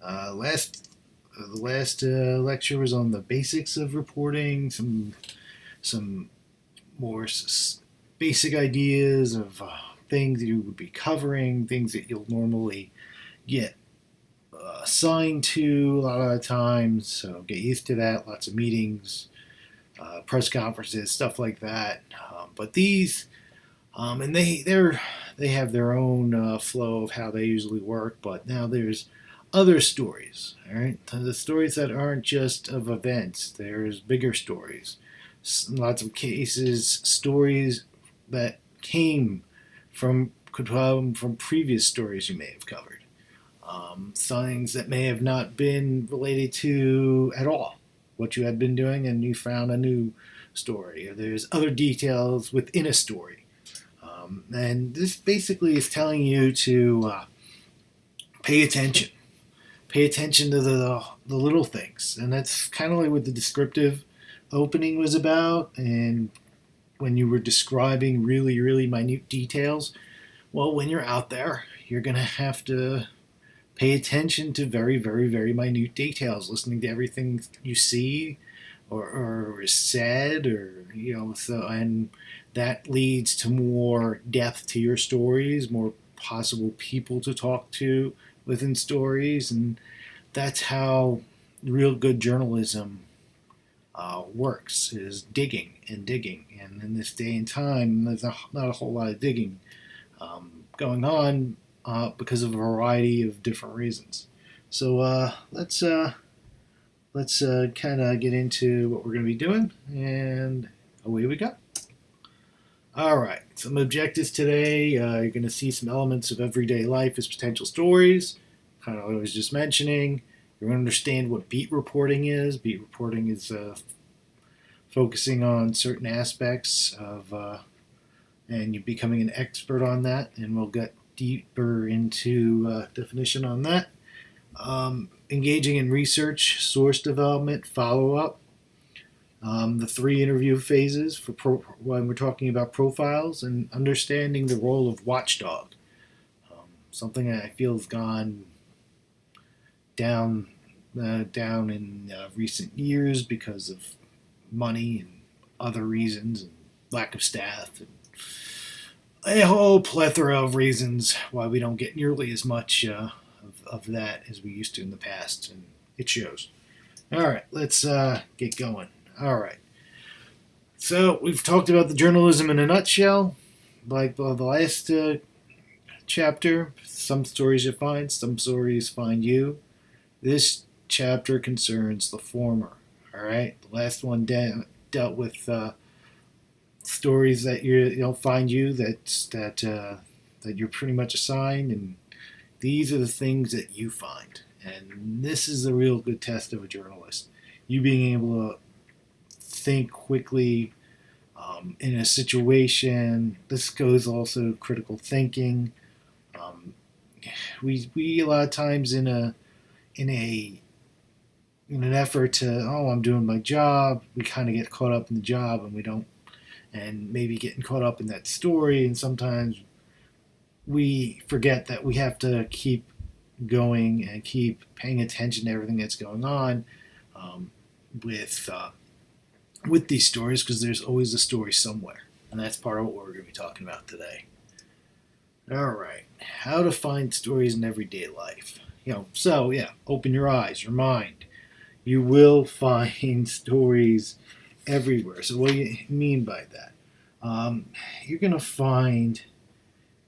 The last lecture was on the basics of reporting, some more basic ideas of things you would be covering, things that you'll normally get assigned to a lot of the times. So get used to that. Lots of meetings, press conferences, stuff like that. But these, and they have their own flow of how they usually work. But now there's other stories. All right, the stories that aren't just of events. There's bigger stories. Lots of cases, stories that came could come from previous stories you may have covered. Things that may have not been related to at all what you had been doing, and you found a new story. Or there's other details within a story. And this basically is telling you to pay attention. Pay attention to the little things. And that's kind of like what the descriptive opening was about. And when you were describing really, really minute details, well, when you're out there, you're going to have to pay attention to very, very, very minute details, listening to everything you see or is said, so, and that leads to more depth to your stories, more possible people to talk to within stories, and that's how real good journalism works, is digging and digging. And in this day and time, there's not a whole lot of digging going on because of a variety of different reasons. So let's kind of get into what we're going to be doing, and away we go. All right, some objectives today. You're going to see some elements of everyday life as potential stories, kind of what I was just mentioning. You're going to understand what beat reporting is. Beat reporting is focusing on certain aspects of, and you're becoming an expert on that, and we'll get deeper into definition on that. Engaging in research, source development, follow up. The three interview phases when we're talking about profiles, and understanding the role of watchdog. Something that I feel has gone down in recent years because of money and other reasons, and lack of staff, and a whole plethora of reasons why we don't get nearly as much of that as we used to in the past, and it shows. All right, let's get going. All right. So we've talked about the journalism in a nutshell, like the last chapter. Some stories you find, some stories find you. This chapter concerns the former. All right. The last one dealt with stories that you'll find you that you're pretty much assigned, and these are the things that you find. And this is a real good test of a journalist. You being able to think quickly in a situation. This goes also critical thinking. We a lot of times in an effort to, I'm doing my job, we kind of get caught up in the job, and we don't, and maybe getting caught up in that story, and sometimes we forget that we have to keep going and keep paying attention to everything that's going on with these stories, because there's always a story somewhere, and that's part of what we're going to be talking about today. All right, how to find stories in everyday life. Open your eyes, your mind. You will find stories everywhere. So what do you mean by that? You're going to find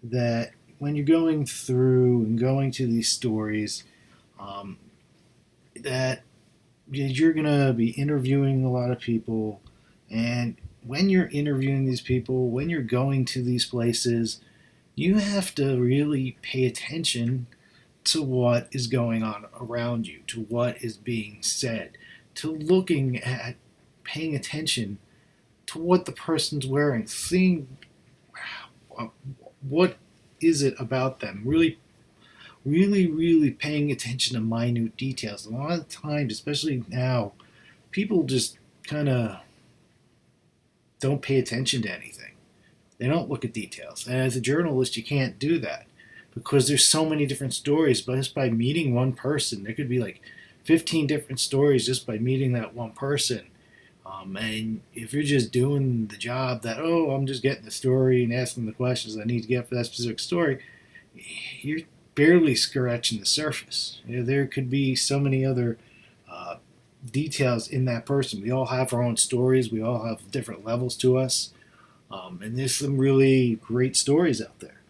that when you're going through and going to these stories, that you're going to be interviewing a lot of people. And when you're interviewing these people, when you're going to these places, you have to really pay attention to what is going on around you, to what is being said, to looking at, paying attention to what the person's wearing, seeing what is it about them, really, really, really paying attention to minute details. A lot of times, especially now, people just kind of don't pay attention to anything. They don't look at details. And as a journalist, you can't do that. because there's so many different stories. But just by meeting one person, there could be like 15 different stories just by meeting that one person. And if you're just doing the job that, oh, I'm just getting the story and asking the questions I need to get for that specific story, you're barely scratching the surface. There could be so many other uh, details in that person. We all have our own stories. We all have different levels to us. And there's some really great stories out there.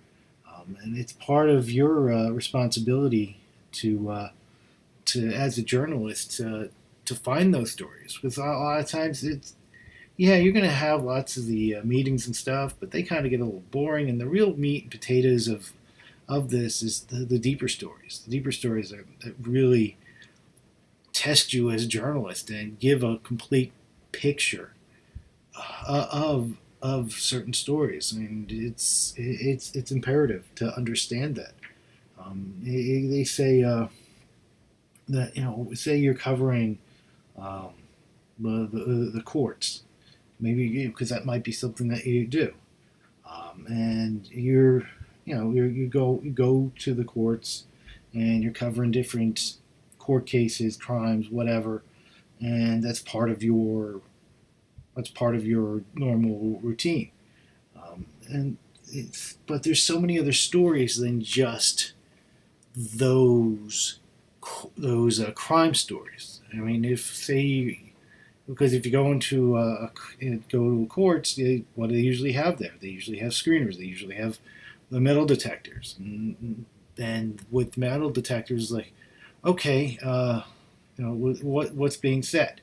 And it's part of your responsibility to as a journalist, to find those stories. Because a lot of times it's, yeah, you're going to have lots of the meetings and stuff, but they kind of get a little boring. And the real meat and potatoes of this is the deeper stories. The deeper stories that really test you as a journalist and give a complete picture of certain stories. I mean, it's imperative to understand that. They say that, say you're covering um, the courts, maybe because that might be something that you do, and you go to the courts, and you're covering different court cases, crimes, whatever, and that's part of your normal routine. And but there's so many other stories than just those crime stories. I mean, because if you go to courts, what do they usually have there? They usually have screeners. They usually have the metal detectors. And with metal detectors, like, okay, what's being said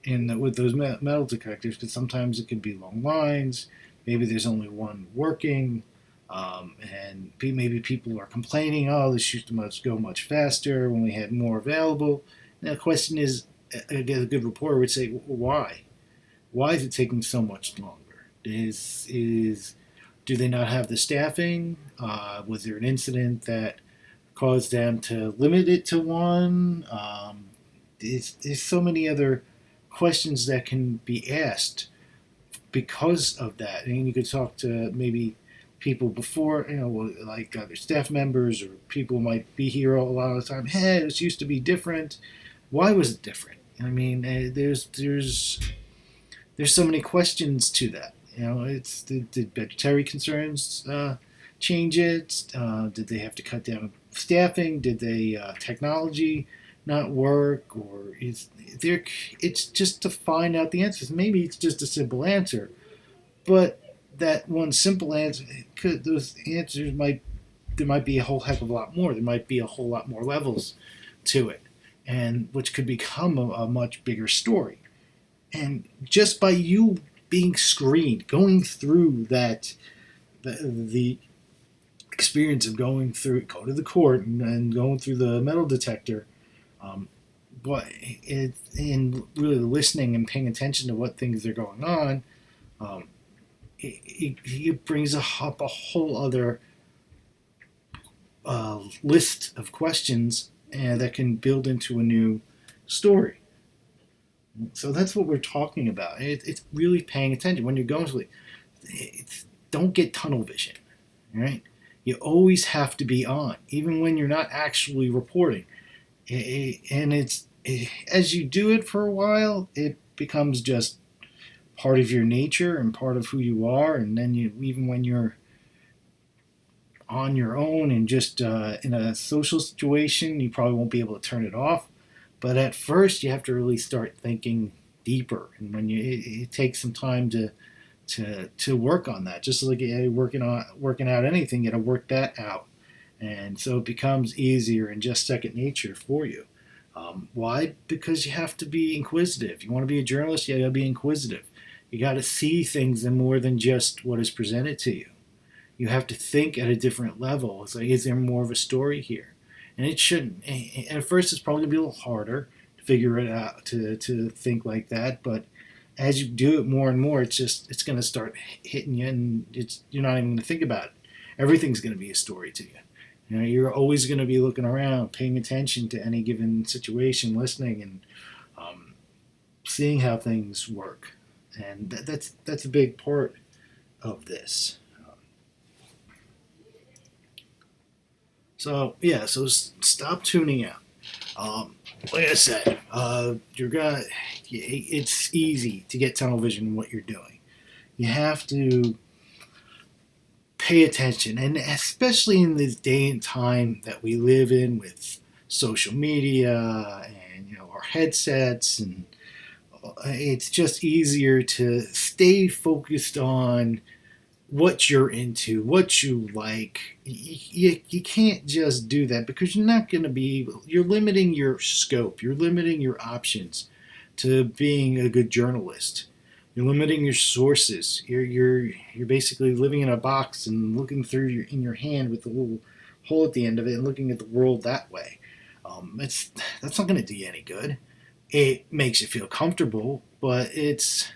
with those metal detectors? Because sometimes it could be long lines. Maybe there's only one working. And maybe people are complaining, oh, this used to go much faster when we had more available. Now, the question is, again, a good reporter would say, why? Why is it taking so much longer? Do they not have the staffing? Was there an incident that caused them to limit it to one? There's so many other questions that can be asked because of that. And you could talk to maybe people before, like other staff members, or people might be here a lot of the time. Hey, this used to be different. Why was it different? I mean, there's so many questions to that. It's did budgetary concerns change it? Did they have to cut down staffing? Did they technology not work? Or is there? It's just to find out the answers. Maybe it's just a simple answer, but that one simple answer, those answers might there might be a whole heck of a lot more. There might be a whole lot more levels to it, and which could become a much bigger story. And just by you being screened, going through the experience of go to the court and going through the metal detector, um, but in really listening and paying attention to what things are going on, um, it brings up a whole other list of questions that can build into a new story. So that's what we're talking about. It's really paying attention when you're going through it. Don't get tunnel vision, right? You always have to be on, even when you're not actually reporting. And as you do it for a while, it becomes just part of your nature and part of who you are. And then even when you're on your own and just in a social situation, you probably won't be able to turn it off. But at first, you have to really start thinking deeper, and it takes some time to work on that. Just like working out anything, you got to work that out, and so it becomes easier and just second nature for you. Why? Because you have to be inquisitive. You want to be a journalist, you got to be inquisitive. You got to see things in more than just what is presented to you. You have to think at a different level. It's like, is there more of a story here? And it shouldn't. At first, it's probably going to be a little harder to figure it out, to think like that. But as you do it more and more, it's going to start hitting you, and you're not even going to think about it. Everything's going to be a story to you. You're always going to be looking around, paying attention to any given situation, listening, and seeing how things work. And that's a big part of this. So yeah, so stop tuning out. Um, like I said, you're gonna. It's easy to get tunnel vision in what you're doing. You have to pay attention, and especially in this day and time that we live in with social media and our headsets, and it's just easier to stay focused on what you're into, what you like. You can't just do that because you're not going to be able, you're limiting your scope, you're limiting your options to being a good journalist. You're limiting your sources. You're basically living in a box and looking through in your hand with a little hole at the end of it and looking at the world that way. That's not going to do you any good. It makes you feel comfortable, but it's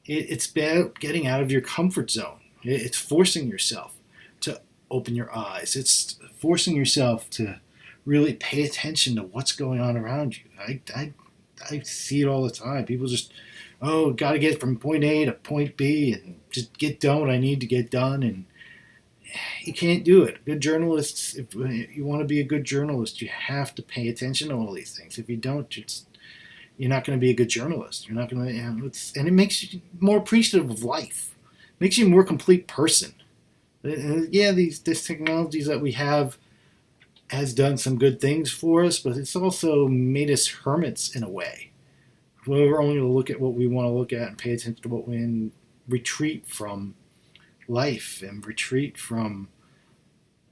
about getting out of your comfort zone. It's forcing yourself to open your eyes. It's forcing yourself to really pay attention to what's going on around you. I see it all the time. People just, oh, got to get from point A to point B and just get done what I need to get done. And you can't do it. Good journalists, if you want to be a good journalist, you have to pay attention to all these things. If you don't, you're not going to be a good journalist. You're not going to, and it makes you more appreciative of life. It makes you a more complete person. Yeah, these technologies that we have has done some good things for us, but it's also made us hermits in a way. We're only going to look at what we want to look at and pay attention to what we and retreat from life and retreat from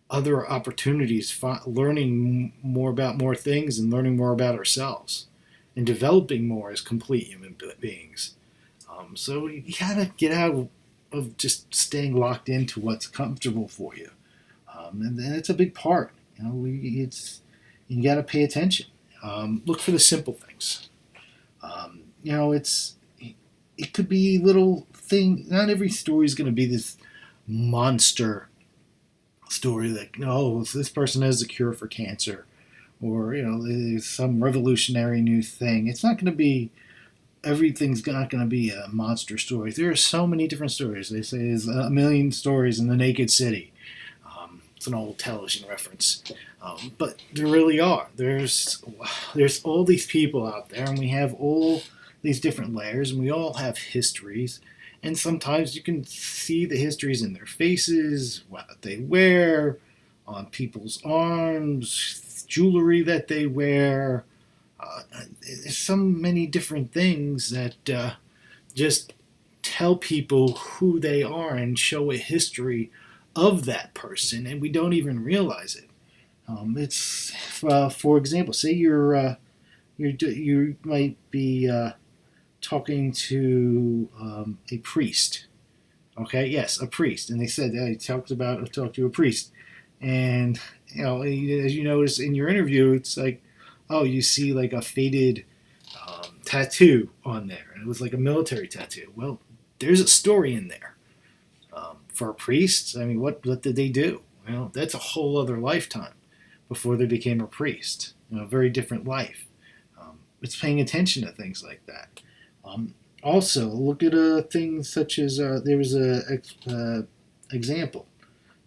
other opportunities, learning more about more things and learning more about ourselves and developing more as complete human beings. So you gotta get out of just staying locked into what's comfortable for you, and it's a big part. It's you gotta pay attention. Look for the simple things. It's it could be little thing. Not every story is going to be this monster story that this person has a cure for cancer, or there's some revolutionary new thing. It's not going to be everything's not going to be a monster story. There are so many different stories. They say there's a million stories in the Naked City. It's an old television reference, but there really are. There's all these people out there, and we have all these different layers, and we all have histories. And sometimes you can see the histories in their faces, what they wear, on people's arms, jewelry that they wear. There's so many different things that just tell people who they are and show a history of that person, and we don't even realize it. It's for example, say you might be talking to a priest. Okay, yes, a priest, and they said he talked to a priest, and as you notice in your interview, it's like, oh, you see like a faded tattoo on there, and it was like a military tattoo. Well, there's a story in there. For priests, I mean, what did they do? That's a whole other lifetime before they became a priest. A very different life. It's paying attention to things like that. Also, look at things such as there was a example.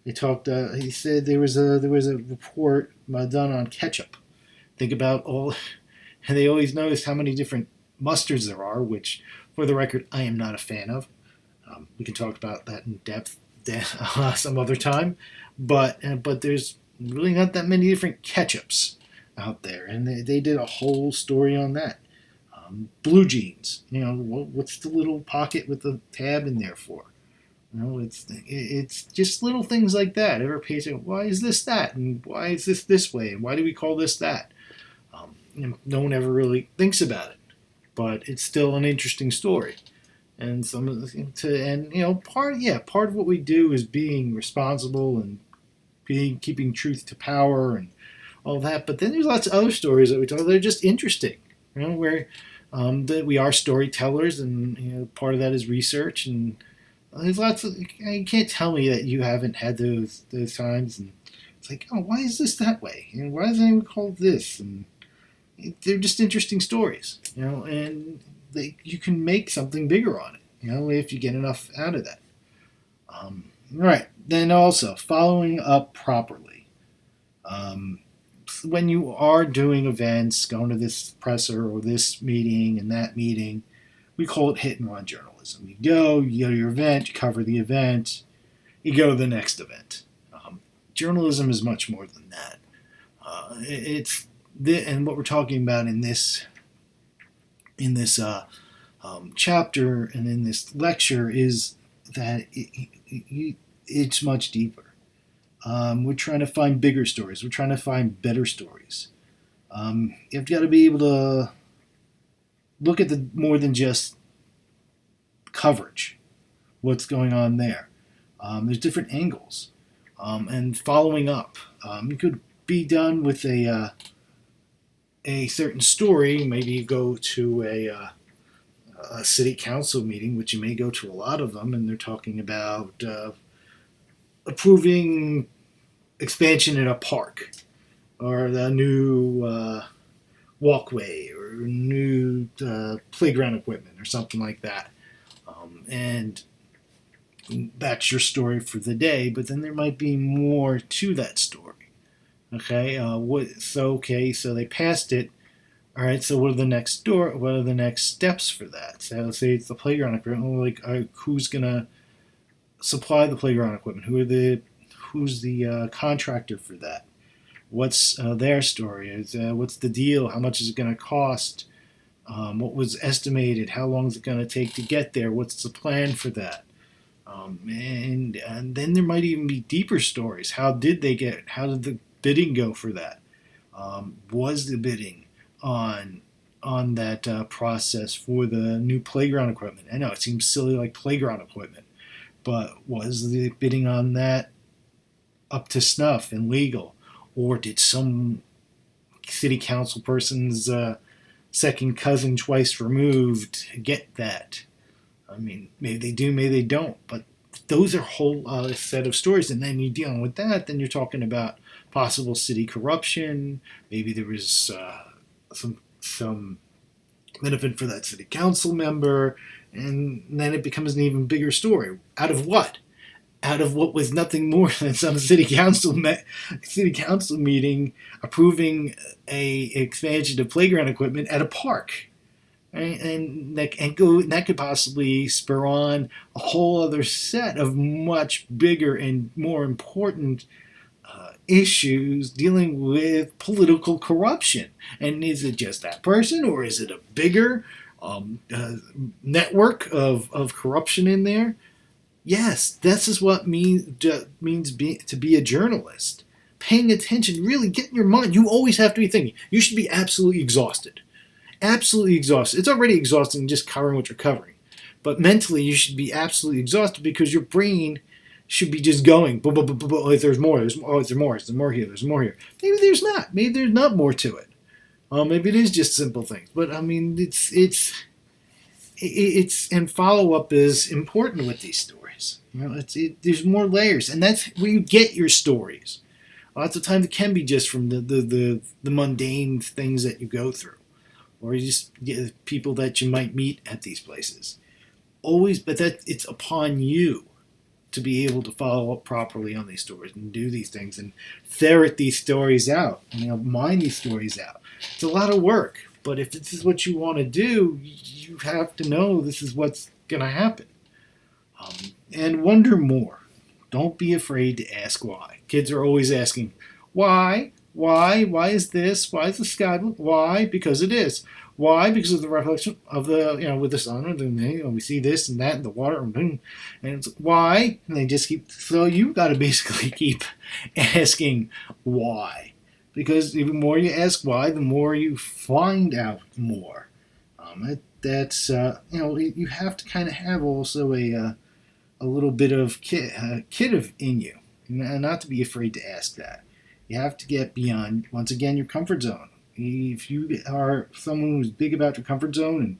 They talked. He said there was a report done on ketchup. Think about all, and they always noticed how many different mustards there are, which, for the record, I am not a fan of. We can talk about that in depth some other time, but there's really not that many different ketchups out there, and they did a whole story on that. Blue jeans, what's the little pocket with the tab in there for? It's just little things like that. Ever pay attention? Why is this that, and why is this way, and why do we call this that? No one ever really thinks about it, but it's still an interesting story. And part of what we do is being responsible and keeping truth to power and all that. But then there's lots of other stories that we tell. They're just interesting, where that we are storytellers, and part of that is research. And there's lots of, you can't tell me that you haven't had those times. And it's like, oh, why is this that way? Why is anyone called this? And they're just interesting stories, and you can make something bigger on it, if you get enough out of that. Right. Then also following up properly. Um, when you are doing events, going to this presser or this meeting and that meeting, we call it hit and run journalism. You go to your event, you cover the event, you go to the next event. Journalism is much more than that. And what we're talking about in this chapter and in this lecture is that it's much deeper. We're trying to find bigger stories. We're trying to find better stories. You've got to be able to look at the more than just coverage, what's going on there. There's different angles, and following up. You could be done with a certain story. Maybe you go to a city council meeting, which you may go to a lot of them, and they're talking about approving expansion in a park or the new walkway or new playground equipment or something like that. And that's your story for the day, but then there might be more to that story. Okay, so they passed it. All right, so what are the next What are the next steps for that? So let's say it's the playground equipment. Like, who's gonna supply the playground equipment? Who's the contractor for that? What's their story? What's the deal? How much is it going to cost? What was estimated? How long is it going to take to get there? What's the plan for that? And then there might even be deeper stories. How did the bidding go for that? Was the bidding on that process for the new playground equipment? I know it seems silly, like playground equipment, but was the bidding on that up to snuff and legal, or did some city council person's second cousin twice removed get that? I mean, maybe they do, maybe they don't, but those are a whole set of stories. And then you're dealing with that, then you're talking about possible city corruption. Maybe there was some benefit for that city council member, and then it becomes an even bigger story. Out of what? Out of what was nothing more than some city council meeting approving a expansion of playground equipment at a park. Right? And that could possibly spur on a whole other set of much bigger and more important issues dealing with political corruption. And is it just that person, or is it a bigger network of corruption in there? Yes, this is what means to be a journalist. Paying attention, really getting your mind. You always have to be thinking. You should be absolutely exhausted. Absolutely exhausted. It's already exhausting just covering what you're covering. But mentally, you should be absolutely exhausted because your brain should be just going. If there's more, there's more here, there's more here. Maybe there's not. Maybe there's not more to it. Maybe it is just simple things. But I mean, it's and follow up is important with these stories. There's more layers, and that's where you get your stories. Lots of times it can be just from the mundane things that you go through, or you just get people that you might meet at these places. Always, but that it's upon you to be able to follow up properly on these stories and do these things and ferret these stories out, and mine these stories out. It's a lot of work, but if this is what you want to do, you have to know this is what's going to happen. And wonder more. Don't be afraid to ask why. Kids are always asking, why? Why? Why is this? Why is the sky blue? Why? Because it is. Why? Because of the reflection of with the sun, and we see this and that and the water, and it's why? And they just keep, so you got to basically keep asking why. Because the more you ask why, the more you find out more. You have to kind of have also a little bit of kid in you, and not to be afraid to ask that. You have to get beyond, once again, your comfort zone. If you are someone who's big about your comfort zone,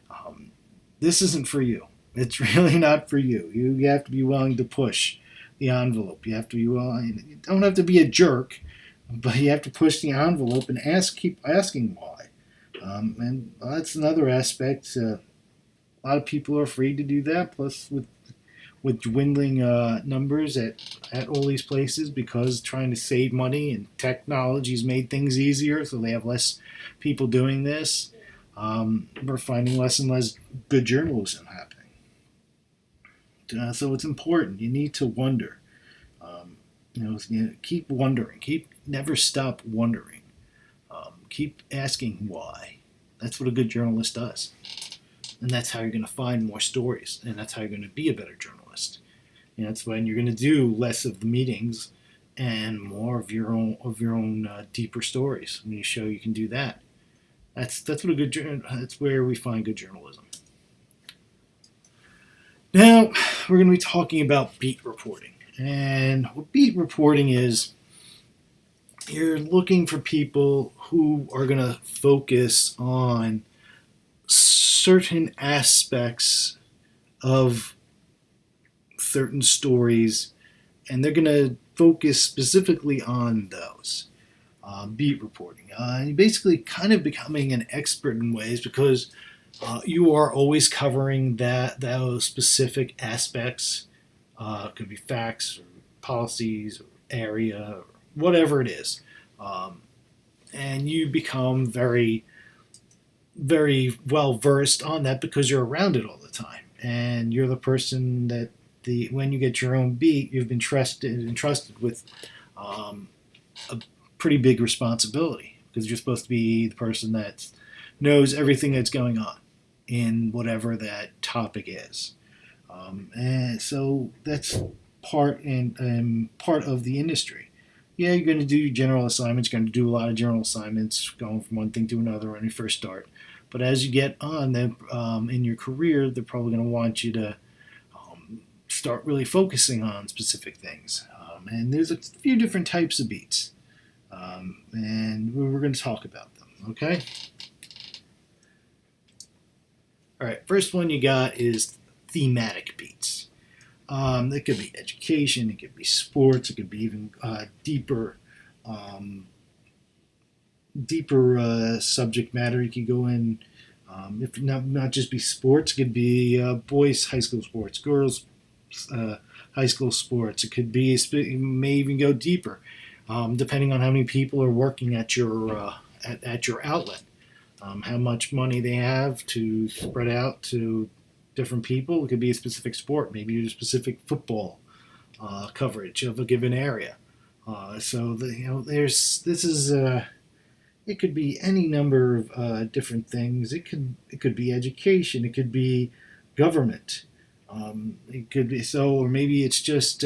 and this isn't for you. It's really not for you. You have to be willing to push the envelope. You have to be willing. You don't have to be a jerk, but you have to push the envelope and keep asking why. And that's another aspect. A lot of people are afraid to do that. Plus, with with dwindling numbers at all these places because trying to save money and technology's made things easier, so they have less people doing this. We're finding less and less good journalism happening. So it's important. You need to wonder. Keep wondering. Never stop wondering. Keep asking why. That's what a good journalist does, and that's how you're going to find more stories, and that's how you're going to be a better journalist. And that's when you're going to do less of the meetings and more of your own deeper stories. When you show you can do that, that's what a good that's where we find good journalism. Now we're going to be talking about beat reporting, and what beat reporting is. You're looking for people who are going to focus on certain aspects of certain stories, and they're going to focus specifically on those. Beat reporting. You're basically kind of becoming an expert in ways because you are always covering those specific aspects. It could be facts, or policies, or area, or whatever it is. And you become very, very well versed on that because you're around it all the time. And you're the person that when you get your own beat, you've been entrusted with a pretty big responsibility because you're supposed to be the person that knows everything that's going on in whatever that topic is. And so that's part of the industry. Yeah, you're going to do general assignments. You're going to do a lot of general assignments, going from one thing to another when you first start. But as you get on in your career, they're probably going to want you to start really focusing on specific things. And there's a few different types of beats, and we're going to talk about them. Okay. All right. First one you got is thematic beats. It could be education, it could be sports, it could be even deeper subject matter. You could go in, if not just be sports, it could be boys' high school sports, girls' high school sports. It could be, it may even go deeper, depending on how many people are working at your outlet, how much money they have to spread out to different people. It could be a specific sport, maybe a specific football coverage of a given area. It could be any number of different things. It could be education. It could be government. It could be or maybe it's just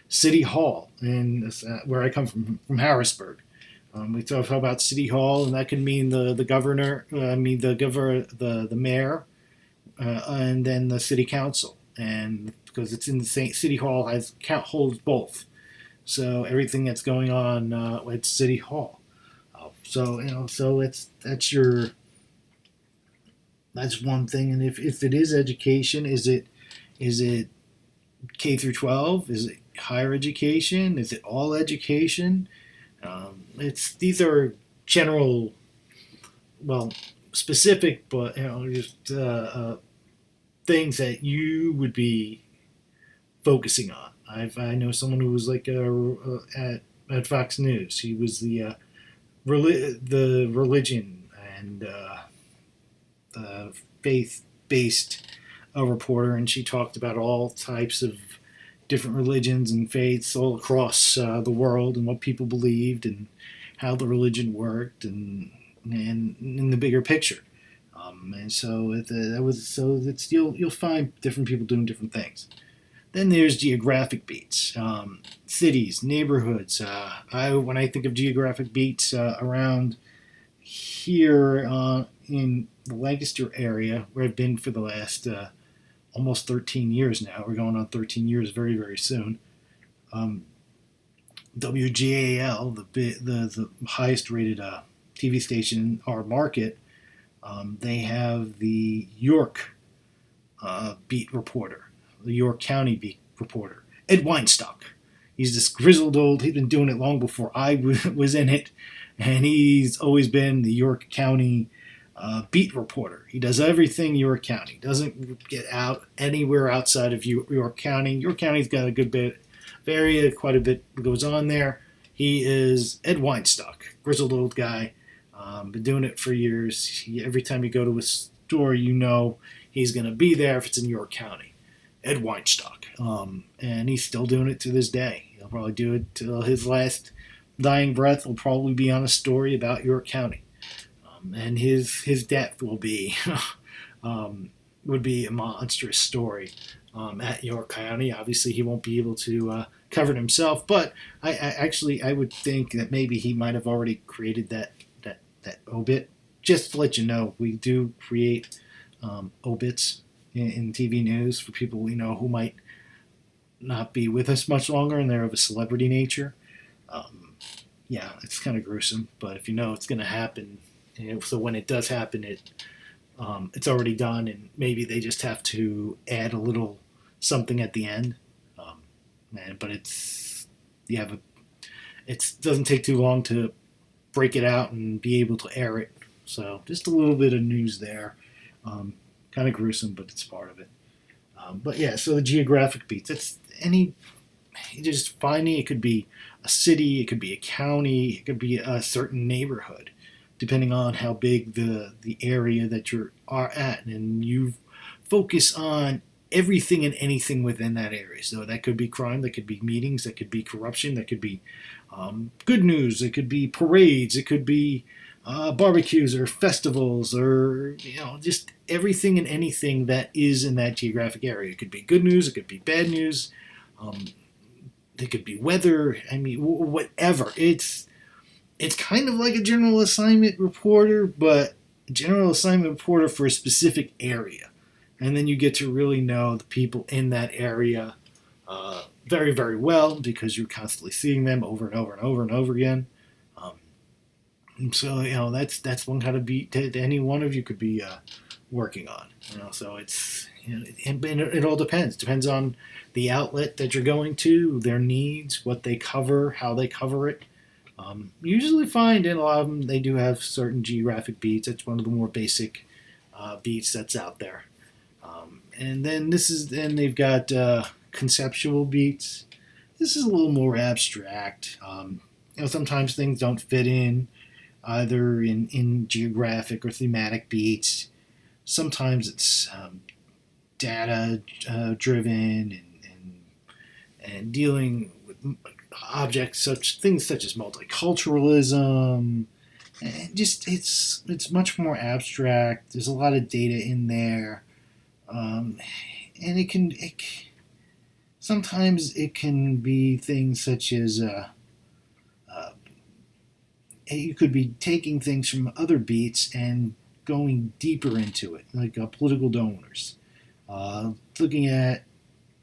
City Hall, and where I come from Harrisburg. We talk about City Hall, and that could mean the governor, the mayor. And then the city council, and because it's in the same City Hall holds both, so everything that's going on at City Hall. So that's one thing. And if it is education, is it K through 12? Is it higher education? Is it all education? These are general, specific, but just things that you would be focusing on. I know someone who was like at Fox News. He was the religion and faith-based reporter, and she talked about all types of different religions and faiths all across the world, and what people believed, and how the religion worked, and in the bigger picture. And so you'll find different people doing different things. Then there's geographic beats, cities, neighborhoods. When I think of geographic beats around here in the Lancaster area, where I've been for the last almost 13 years now. We're going on 13 years very, very soon. WGAL, the highest rated TV station in our market, they have the York beat reporter, the York County beat reporter, Ed Weinstock. He's this grizzled old, he's been doing it long before I was in it, and he's always been the York County beat reporter. He does everything York County. Doesn't get out anywhere outside of York County. York County's got a good bit of area, quite a bit goes on there. He is Ed Weinstock, grizzled old guy. Been doing it for years. Every time you go to a store, you know he's going to be there if it's in York County. Ed Weinstock. And he's still doing it to this day. He'll probably do it till his last dying breath. Will probably be on a story about York County. And his death will be would be a monstrous story at York County. Obviously, he won't be able to cover it himself, but I would think that maybe he might have already created that obit. Just to let you know, we do create obits in TV news for people we know who might not be with us much longer, and they're of a celebrity nature. Yeah, it's kind of gruesome, but if you know it's going to happen, so when it does happen, it's already done, and maybe they just have to add a little something at the end. But it doesn't take too long to break it out and be able to air it. So just a little bit of news there. Kind of gruesome, but it's part of it. But yeah, so the geographic beats. Just finding, it could be a city, it could be a county, it could be a certain neighborhood, depending on how big the area that you are at, and you focus on everything and anything within that area. So that could be crime, that could be meetings, that could be corruption, that could be good news, it could be parades, it could be barbecues or festivals, or just everything and anything that is in that geographic area. It could be good news, it could be bad news, it could be weather. I mean, whatever. It's kind of like a general assignment reporter, but a general assignment reporter for a specific area. And then you get to really know the people in that area very, very well, because you're constantly seeing them over and over and over and over again. So that's one kind of beat that any one of you could be working on. So it's and it all depends. Depends on the outlet that you're going to, their needs, what they cover, how they cover it. Usually find in a lot of them they do have certain geographic beats. That's one of the more basic beats that's out there. And then they've got conceptual beats. This is a little more abstract. Sometimes things don't fit in either in geographic or thematic beats. Sometimes it's data driven and dealing with objects, things such as multiculturalism. And just it's much more abstract. There's a lot of data in there, and sometimes it can be things such as you could be taking things from other beats and going deeper into it, like political donors, looking at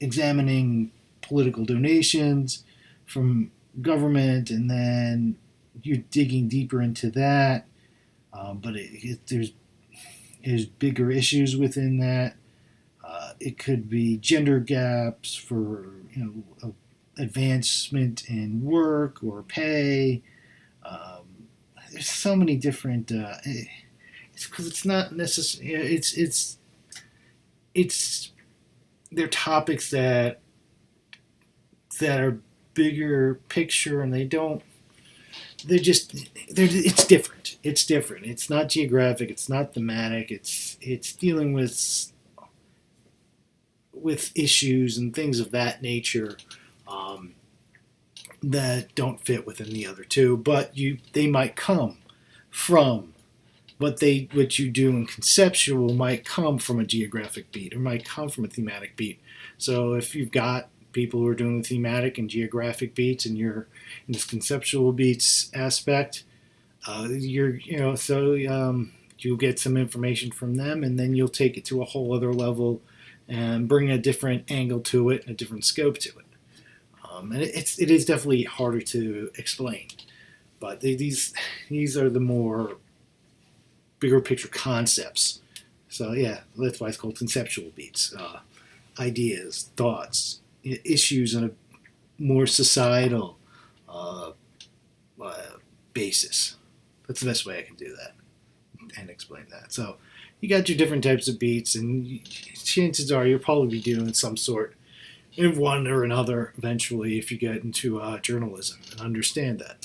examining political donations from government, and then you're digging deeper into that. But there's bigger issues within that. It could be gender gaps for advancement in work or pay. There's so many different. It's because it's not necessarily. It's they're topics that are bigger picture, and it's different. It's not geographic, it's not thematic, it's dealing with issues and things of that nature that don't fit within the other two, but they might come from what you do in conceptual might come from a geographic beat, or might come from a thematic beat. So if you've got people who are doing the thematic and geographic beats, and you're in this conceptual beats aspect, you'll get some information from them, and then you'll take it to a whole other level and bring a different angle to it, and a different scope to it. And it is definitely harder to explain, but these are the more bigger picture concepts. So yeah, that's why it's called conceptual beats. Ideas, thoughts, issues on a more societal basis. That's the best way I can do that. and explain that. So you got your different types of beats, and chances are you'll probably be doing some sort in one or another eventually if you get into journalism and understand that.